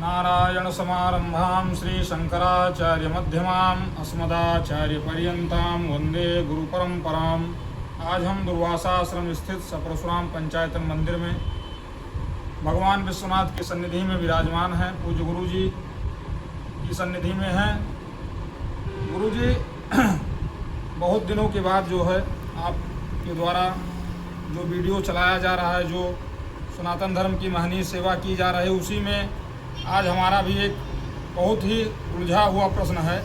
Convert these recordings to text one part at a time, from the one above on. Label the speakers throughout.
Speaker 1: नारायणसमारम्भां श्रीशंकराचार्यमध्यमाम् अस्मदाचार्यपर्यन्तां वन्दे गुरुपरम्पराम्। आज हम दुर्वासा आश्रम स्थित सपरशुराम पंचायतन मंदिर में भगवान विश्वनाथ की सन्निधि में विराजमान हैं। पूज्य गुरु जी की सन्निधि में हैं। गुरु जी बहुत दिनों के बाद जो है आपके द्वारा जो वीडियो चलाया जा रहा है, जो सनातन धर्म की महनीय सेवा की जा रही है, उसी में आज हमारा भी एक बहुत ही उलझा हुआ प्रश्न है।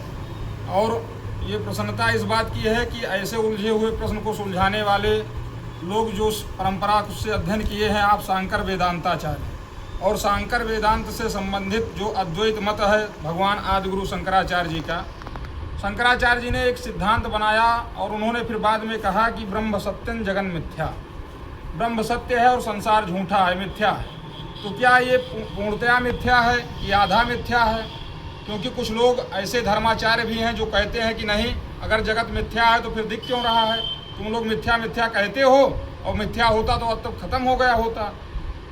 Speaker 1: और ये प्रसन्नता इस बात की है कि ऐसे उलझे हुए प्रश्न को सुलझाने वाले लोग जो परंपरा से अध्ययन किए हैं, आप शांकर वेदांताचार्य, और शांकर वेदांत से संबंधित जो अद्वैत मत है भगवान आदिगुरु शंकराचार्य जी का, शंकराचार्य जी ने एक सिद्धांत बनाया और उन्होंने फिर बाद में कहा कि ब्रह्म सत्यं जगन मिथ्या, ब्रह्म सत्य है और संसार झूठा है, मिथ्या है। तो क्या ये पूर्णतया मिथ्या है कि आधा मिथ्या है? क्योंकि कुछ लोग ऐसे धर्माचार्य भी हैं जो कहते हैं कि नहीं, अगर जगत मिथ्या है तो फिर दिख क्यों रहा है, तुम लोग मिथ्या मिथ्या कहते हो, और मिथ्या होता तो अब तक खत्म हो गया होता।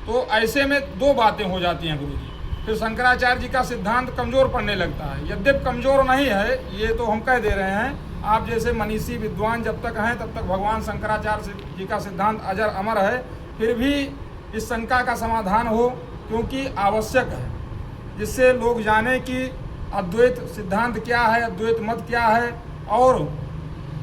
Speaker 1: तो ऐसे में दो बातें हो जाती हैं गुरु जी। फिर शंकराचार्य जी का सिद्धांत कमज़ोर पड़ने लगता है। यद्यपि कमज़ोर नहीं है, ये तो हम कह दे रहे हैं, आप जैसे मनीषी विद्वान जब तक हैं तब तक भगवान शंकराचार्य जी का सिद्धांत अजर अमर है। फिर भी इस शंका का समाधान हो, क्योंकि आवश्यक है, जिससे लोग जाने कि अद्वैत सिद्धांत क्या है, अद्वैत मत क्या है, और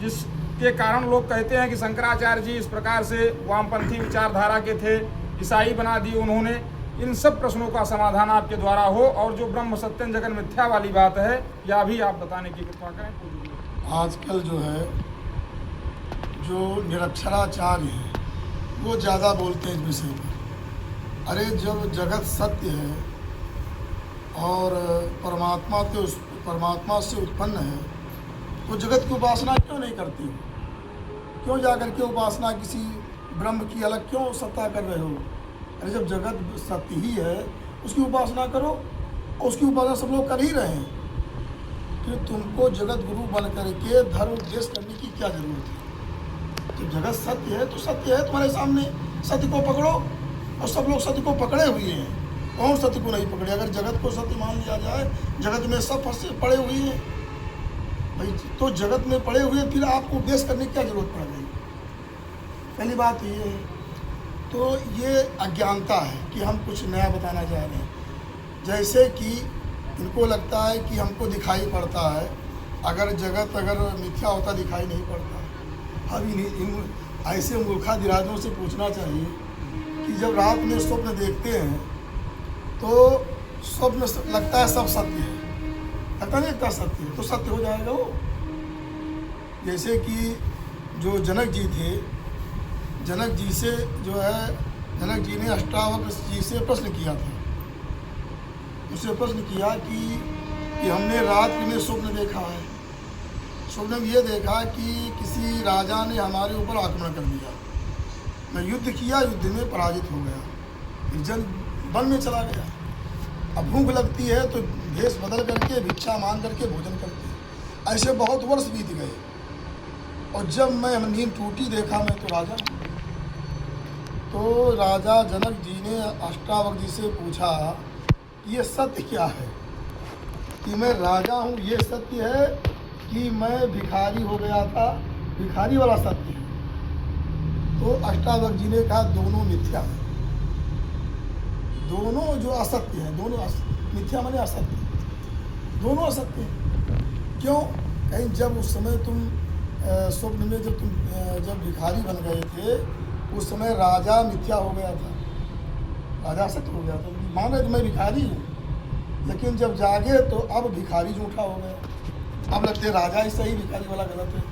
Speaker 1: जिसके कारण लोग कहते हैं कि शंकराचार्य जी इस प्रकार से वामपंथी विचारधारा के थे, ईसाई बना दिए उन्होंने। इन सब प्रश्नों का समाधान आपके द्वारा हो, और जो ब्रह्म सत्यं जगन मिथ्या वाली बात है, यह भी आप बताने की कृपा करें।
Speaker 2: आजकल जो है जो निरक्षराचार्य हैं वो ज़्यादा बोलते हैं इस विषय पर। अरे जब जगत सत्य है और परमात्मा से उत्पन्न है, तो जगत की उपासना क्यों नहीं करती हो? क्यों जाकर के उपासना किसी ब्रह्म की अलग क्यों सत्ता कर रहे हो? अरे जब जगत सत्य ही है उसकी उपासना करो, और उसकी उपासना सब लोग कर ही रहे हैं। फिर तुमको जगत गुरु बन करके धर्म उपदेश करने की क्या जरूरत है? जब जगत सत्य है तो सत्य है तुम्हारे सामने, सत्य को पकड़ो। और सब लोग सत्य को पकड़े हुए हैं, कौन सत्य को नहीं पकड़े? अगर जगत को सत्य मान लिया जाए, जगत में सब फंसे पड़े हुए हैं भाई, तो जगत में पड़े हुए फिर आपको उपदेश करने की क्या जरूरत पड़ गई? पहली बात ये है। तो ये अज्ञानता है कि हम कुछ नया बताना चाह रहे हैं। जैसे कि इनको लगता है कि हमको दिखाई पड़ता है, अगर जगत अगर मिथ्या होता दिखाई नहीं पड़ता। हम इन ऐसे मूर्खा दिराजों से पूछना चाहिए कि जब रात में स्वप्न देखते हैं तो स्वप्न लगता है सब सत्य है, लगता नहीं लगता सत्य है, तो सत्य हो जाएगा वो। जैसे कि जो जनक जी थे, जनक जी से जो है, जनक जी ने अष्टावक्र जी से प्रश्न किया था। उससे प्रश्न किया कि हमने रात में स्वप्न देखा है, स्वप्न में ये देखा कि किसी राजा ने हमारे ऊपर आक्रमण कर दिया, मैं युद्ध किया, युद्ध में पराजित हो गया, निर्जन वन में चला गया। अब भूख लगती है तो भेष बदल करके भिक्षा मांग करके भोजन करते हैं। ऐसे बहुत वर्ष बीत गए, और जब मैं नींद टूटी देखा मैं तो राजा। तो राजा जनक जी ने अष्टावक्र जी से पूछा, ये सत्य क्या है? कि मैं राजा हूँ ये सत्य है, कि मैं भिखारी हो गया था, भिखारी वाला सत्य है? तो अष्टावक्र जी ने कहा दोनों मिथ्या है, दोनों जो असत्य है, दोनों मिथ्या माने असत्य, दोनों असत्य हैं। क्यों? कहीं जब उस समय तुम स्वप्न में जब भिखारी बन गए थे, उस समय राजा मिथ्या हो गया था, राजा सत्य हो गया था, मान रहे मैं भिखारी हूँ, लेकिन जब जागे तो अब भिखारी झूठा हो गया। अब लगते राजा ही सही, भिखारी वाला गलत है।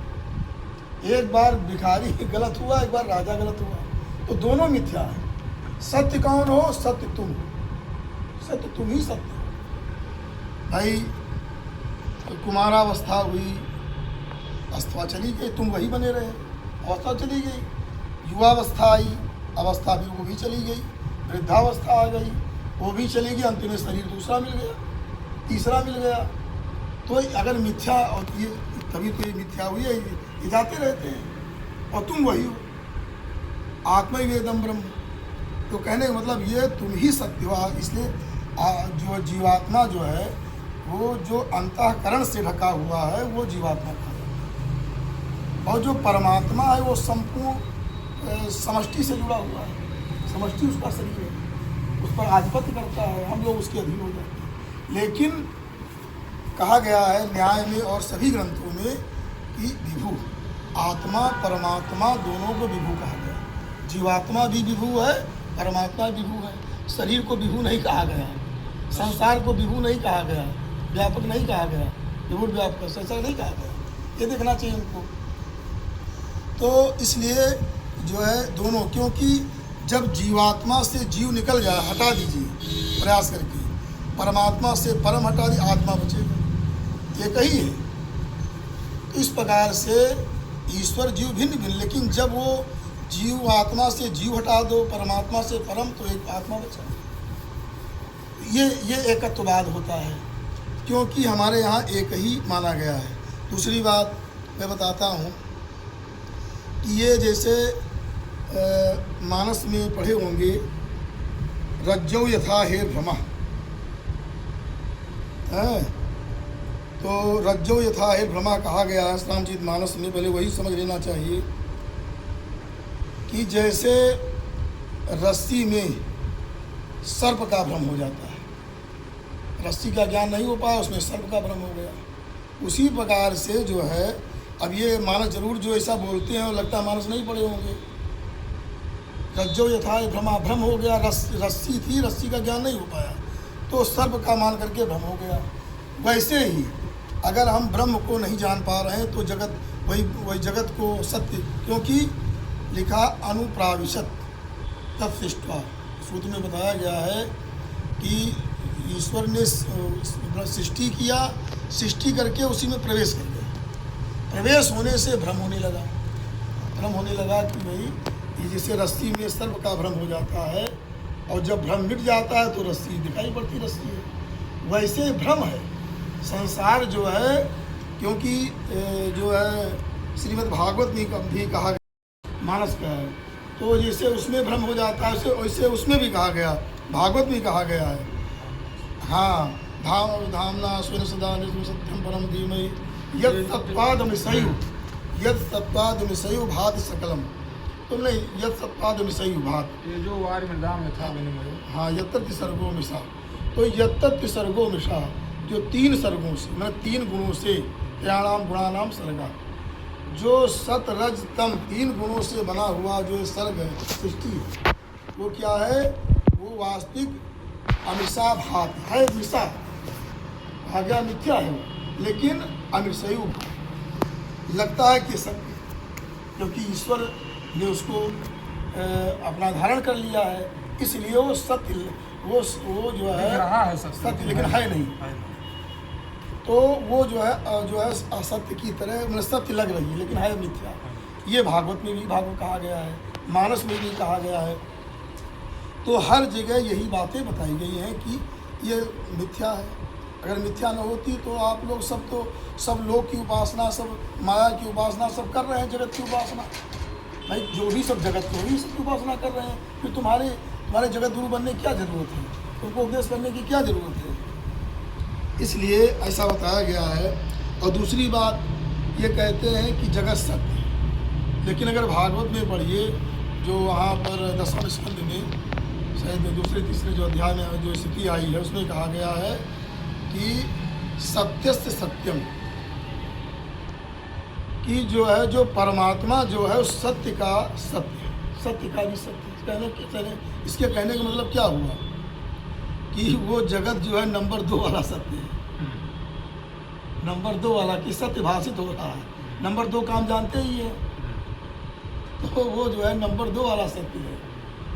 Speaker 2: एक बार भिखारी गलत हुआ, एक बार राजा गलत हुआ, तो दोनों मिथ्या है। सत्य कौन हो? सत्य तुम, सत्य तुम ही सत्य हो भाई। तो कुमारावस्था हुई, अवस्था चली गई, तुम वही बने रहे, अवस्था चली गई। युवावस्था आई, अवस्था भी वो भी चली गई। वृद्धावस्था आ गई, वो भी चली गई। अंतिम में शरीर दूसरा मिल गया, तीसरा मिल गया। तो अगर मिथ्या, और ये तभी तो ये मिथ्या हुई है, ये जाते रहते हैं, और तुम वही हो, आत्मा ही वेदम ब्रह्म। तो कहने का मतलब ये तुम ही सत्य हो। इसलिए जो जीवात्मा जो है वो जो अंतःकरण से ढका हुआ है वो जीवात्मा कहा जाता है, और जो परमात्मा है वो संपूर्ण समष्टि से जुड़ा हुआ है। समष्टि उसका शरीर है, उस पर आधिपत्य करता है, हम लोग उसके अधीन हो जाते हैं। लेकिन कहा गया है न्याय में और सभी ग्रंथों में कि विभु, आत्मा परमात्मा दोनों को विभु कहा गया। जीवात्मा भी विभु है, परमात्मा विभु है। शरीर को विभु नहीं कहा गया, संसार को विभु नहीं कहा गया, व्यापक नहीं कहा गया, विभु व्यापक संसार नहीं कहा गया। ये देखना चाहिए उनको। तो इसलिए जो है दोनों, क्योंकि जब जीवात्मा से जीव निकल जाए, हटा दीजिए प्रयास करके, परमात्मा से परम हटा दी, आत्मा बचेगा, ये कही है। तो इस प्रकार से ईश्वर जीव भिन्न भिन्न, लेकिन जब वो जीव आत्मा से जीव हटा दो, परमात्मा से परम, तो एक आत्मा बचा। ये एकत्ववाद होता है, क्योंकि हमारे यहाँ एक ही माना गया है। दूसरी बात मैं बताता हूँ कि ये जैसे मानस में पढ़े होंगे, रज्जौ यथा हेर्भ्रमा, तो रज्जौ यथा हेर्भ्रमा कहा गया है रामचरित मानस में। पहले वही समझ लेना चाहिए कि जैसे रस्सी में सर्प का भ्रम हो जाता है, रस्सी का ज्ञान नहीं हो पाया, उसमें सर्प का भ्रम हो गया। उसी प्रकार से जो है, अब ये मानस जरूर जो ऐसा बोलते हैं और लगता है मानस नहीं पढ़े होंगे। रज्जो यथा भ्रमा, भ्रम हो गया, रस्सी थी, रस्सी का ज्ञान नहीं हो पाया तो सर्प का मान करके भ्रम हो गया। वैसे ही अगर हम ब्रह्म को नहीं जान पा रहे हैं तो जगत वही जगत को सत्य, क्योंकि लिखा अनुप्राविशत तत्सृष्ट्वा, सूत्र में बताया गया है कि ईश्वर ने सृष्टि किया, सृष्टि करके उसी में प्रवेश कर गया। प्रवेश होने से भ्रम होने लगा कि भाई ये जैसे रस्सी में सर्प का भ्रम हो जाता है, और जब भ्रम मिट जाता है तो रस्सी दिखाई पड़ती रस्सी है। वैसे भ्रम है संसार जो है, क्योंकि जो है श्रीमद् भागवत में भी कहा गया, मानस का है, तो जैसे उसमें भ्रम हो जाता है वैसे उसमें भी कहा गया, भागवत में कहा गया है। हाँ, धामना स्वेन सदा नित्य सत्यम परम धीमहि यत् सत्पादमिसयु भाति सकलम। तुम नहीं, यत् सत्पादमिसयु भात,
Speaker 1: ये जो वार मृदाम यथा विनिमयो।
Speaker 2: हाँ, यत्तत् सर्गो मिशा, तो यत्तत् सर्गो मिशा, जो तीन सर्गों से, मतलब तीन गुणों से, त्रयाणाम गुणानाम सर्गा, जो सत रज तम तीन गुणों से बना हुआ जो सर्ग है, सृष्टि है, वो क्या है? वो वास्तविक अमिषा भात है। मिशा भाग्या मिथ्या है, लेकिन अमिषयु लगता है कि सत्य, क्योंकि ईश्वर ने उसको अपना धारण कर लिया है, इसलिए वो सत्य, वो जो है
Speaker 1: रहा है
Speaker 2: सत्य, लेकिन है नहीं। तो वो जो है असत्य की तरह, मतलब सत्य लग रही है लेकिन है मिथ्या। ये भागवत में भी कहा गया है, मानस में भी कहा गया है। तो हर जगह यही बातें बताई गई हैं कि ये मिथ्या है। अगर मिथ्या न होती तो आप लोग सब लोग की उपासना, सब माया की उपासना सब कर रहे हैं, जगत की उपासना, भाई जो भी सब जगत को ही सबकी उपासना कर रहे हैं, फिर तुम्हारे जगत गुरु बनने की क्या ज़रूरत है? तुमको उपदेश करने की क्या ज़रूरत है? इसलिए ऐसा बताया गया है। और दूसरी बात ये कहते हैं कि जगत सत्य है, लेकिन अगर भागवत में पढ़िए, जो वहाँ पर 10वें स्कंद में शायद दूसरे तीसरे जो अध्याय में जो स्थिति आई है, उसमें कहा गया है कि सत्यस्य सत्यम, कि जो है जो परमात्मा जो है उस सत्य का सत्य, सत्य का भी सत्य। इसके कहने का मतलब क्या हुआ कि वो जगत जो है नंबर 2 वाला सत्य है, नंबर 2 वाला कि सत्य भाषित हो रहा है। नंबर 2 काम जानते ही है, तो वो जो है नंबर 2 वाला सत्य है।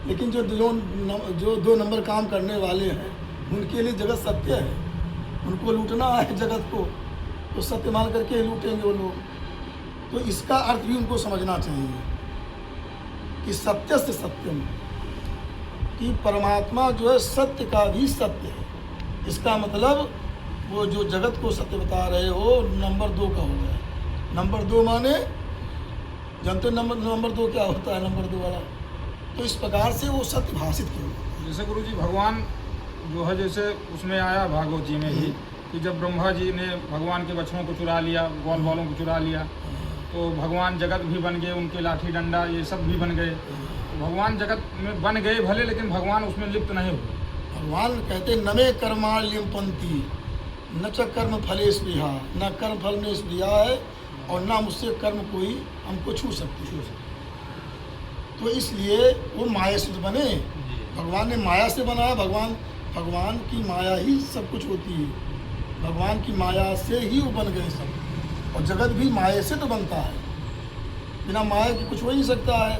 Speaker 2: लेकिन जो 2 नंबर काम करने वाले हैं उनके लिए जगत सत्य है, उनको लूटना है जगत को, तो सत्य मान करके लूटेंगे वो लोग। तो इसका अर्थ भी उनको समझना चाहिए कि सत्य से सत्यम, कि परमात्मा जो है सत्य का भी सत्य है। इसका मतलब वो जो जगत को सत्य बता रहे हो नंबर 2 का हो गया। नंबर 2 माने जानते नंबर 2 क्या होता है? नंबर 2 वाला। तो इस प्रकार से वो सत्य भाषित क्यों?
Speaker 1: जैसे गुरु जी भगवान जो है जैसे उसमें आया भागवत जी में ही कि जब ब्रह्मा जी ने भगवान के बच्चों को चुरा लिया, ग्वाल बालों को चुरा लिया, तो भगवान जगत भी बन गए, उनके लाठी डंडा ये सब भी बन गए। तो भगवान जगत में बन गए भले, लेकिन भगवान उसमें लिप्त नहीं हुए।
Speaker 2: भगवान कहते नमे कर्माण्यम पंथी न च कर्म फले स्पृहा, न कर्म फल में स्पृहा है और ना मुझसे कर्म कोई हमको छू सकती है। तो इसलिए वो माया से बने, भगवान ने माया से बनाया। भगवान की माया ही सब कुछ होती है, भगवान की माया से ही वो बन गए सब। और जगत भी माया से तो बनता है, बिना माया के कुछ हो ही नहीं सकता है।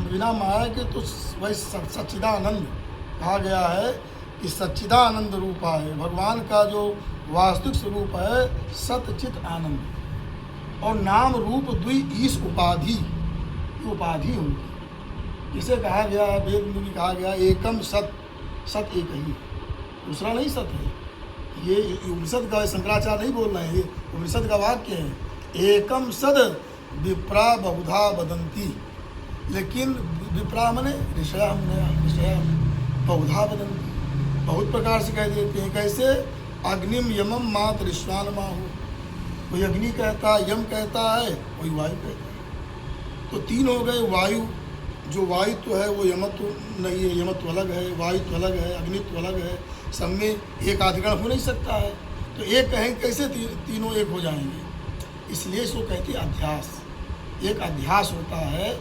Speaker 2: बिना माया के तो वही सच्चिदानंद कहा गया है कि सच्चिदानंद रूपा है। भगवान का जो वास्तविक स्वरूप है सतचित आनंद। और नाम रूप द्वि ईश उपाधि, उपाधि होगी। इसे कहा गया, वेद में भी कहा गया एकम सत, सत एक ही, दूसरा नहीं सत है। ये उपनिषद का शंकराचार्य नहीं बोल रहे हैं, ये उपनिषद का वाक्य है। एकम सद विप्रा बहुधा वदंती, लेकिन विप्रा मने ऋषया बहुधा वदंती, बहुत प्रकार से कह देते हैं। कैसे? अग्निम यमम मात ऋष्वान माहु, कोई अग्नि कहता है, यम कहता है, कोई वायु कहता है। तो तीन हो गए। वायु, जो वायुत्व है वो यमत्व नहीं है, यमत्व अलग है, वायुत्व अलग है, अग्नित्व अलग है। सब में एक अधिकरण हो नहीं सकता है। तो एक कहेंगे कैसे तीनों एक हो जाएंगे? इसलिए इसको कहते हैं अध्यास। एक अध्यास होता है,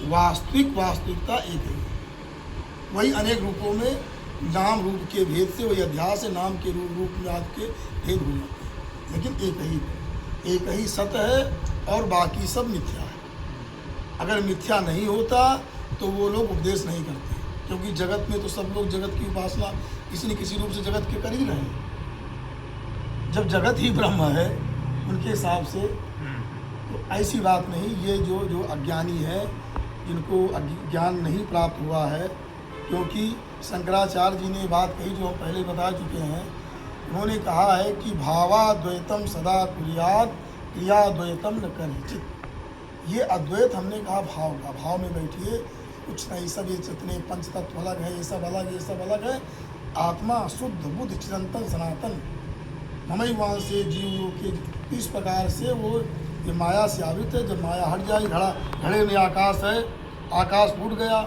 Speaker 2: वास्तविकता एक है। वही अनेक रूपों में नाम रूप के भेद से वही अध्यास है, नाम के रूप में आदि के भेद हो जाते हैं, लेकिन एक ही सत्य है और बाकी सब मिथ्या है। अगर मिथ्या नहीं होता तो वो लोग उपदेश नहीं करते, क्योंकि जगत में तो सब लोग जगत की उपासना किसी न किसी रूप से जगत के कर ही रहे हैं। जब जगत ही ब्रह्म है उनके हिसाब से, तो ऐसी बात नहीं। ये जो अज्ञानी है, जिनको ज्ञान नहीं प्राप्त हुआ है, क्योंकि शंकराचार्य जी ने बात कही जो हम पहले बता चुके हैं। उन्होंने कहा है कि भावाद्वैतम सदा कुर्यात् क्रियाद्वैतम न करिचित्। ये अद्वैत हमने कहा भाव का, भाव में बैठिए, कुछ नहीं, सब ये जितने पंच तत्व अलग है, ये सब अलग, ये सब अलग है। आत्मा शुद्ध बुद्ध चिरंतन सनातन ममैवान से जीव के, इस प्रकार से वो ये माया से आवृत है। जब माया हट जाए, घड़े में आकाश है, आकाश फूट गया,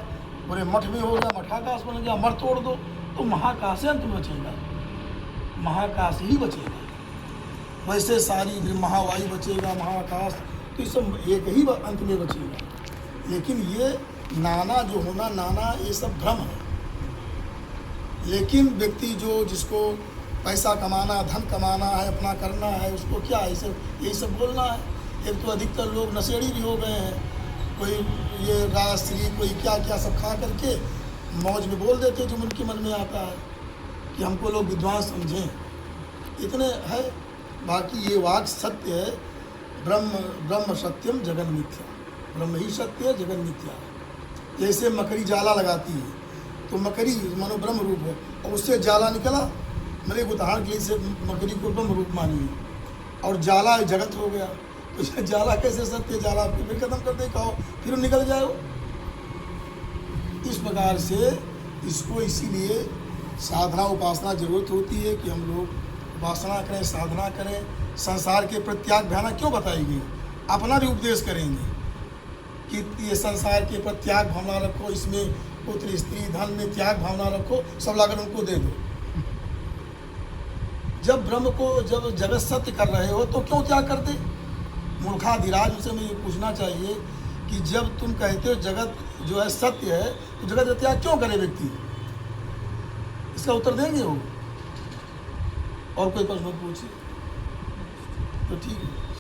Speaker 2: पूरे मठ में हो गया, मठाकाश बन गया, मठ तोड़ दो तो महाकाश अंत में बचेगा, महाकाश ही बचेगा। वैसे सारी महावायु बचेगा, महाकाश, तो ये सब एक ही अंत में बचेगा। लेकिन ये नाना जो होना, नाना ये सब भ्रम है। लेकिन व्यक्ति जिसको पैसा कमाना, धन कमाना है, अपना करना है, उसको क्या है, यही सब बोलना है। एक तो अधिकतर लोग नशेड़ी भी हो गए हैं, कोई ये राजश्री, कोई क्या क्या सब खा करके मौज में बोल देते जो उनके मन में आता है कि हमको लोग विद्वान समझें, इतने है। बाकी ये वाक्य सत्य है, ब्रह्म सत्यम जगन मिथ्या, ब्रह्म ही सत्य है, जगन मिथ्या है। जैसे मकड़ी जाला लगाती है, तो मकड़ी मानो ब्रह्म रूप है, और उससे जाला निकला, मैंने एक उदाहरण के लिए से मकड़ी को ब्रह्म रूप मानिए, और जाला जगत हो गया, तो जाला कैसे सत्य? जाला फिर खत्म कर दे, कहो फिर निकल जाओ। इस प्रकार से इसको, इसीलिए साधना उपासना जरूरत होती है कि हम लोग उपासना करें, साधना करें। संसार के प्रत्याग भावना क्यों बताई गई? अपना भी उपदेश करेंगे कि ये संसार के प्रत्याग भावना रखो, इसमें पुत्र स्त्री धन में त्याग भावना रखो, सब लाकर उनको दे दो। जब ब्रह्म को, जब जगत सत्य कर रहे हो तो क्यों त्याग करते? मूर्खाधिराज, उनसे मुझे पूछना चाहिए कि जब तुम कहते हो जगत जो है सत्य है, तो जगत का त्याग क्यों करे व्यक्ति? इसका उत्तर देंगे वो? और कोई प्रश्न पूछिए तो ठीक है।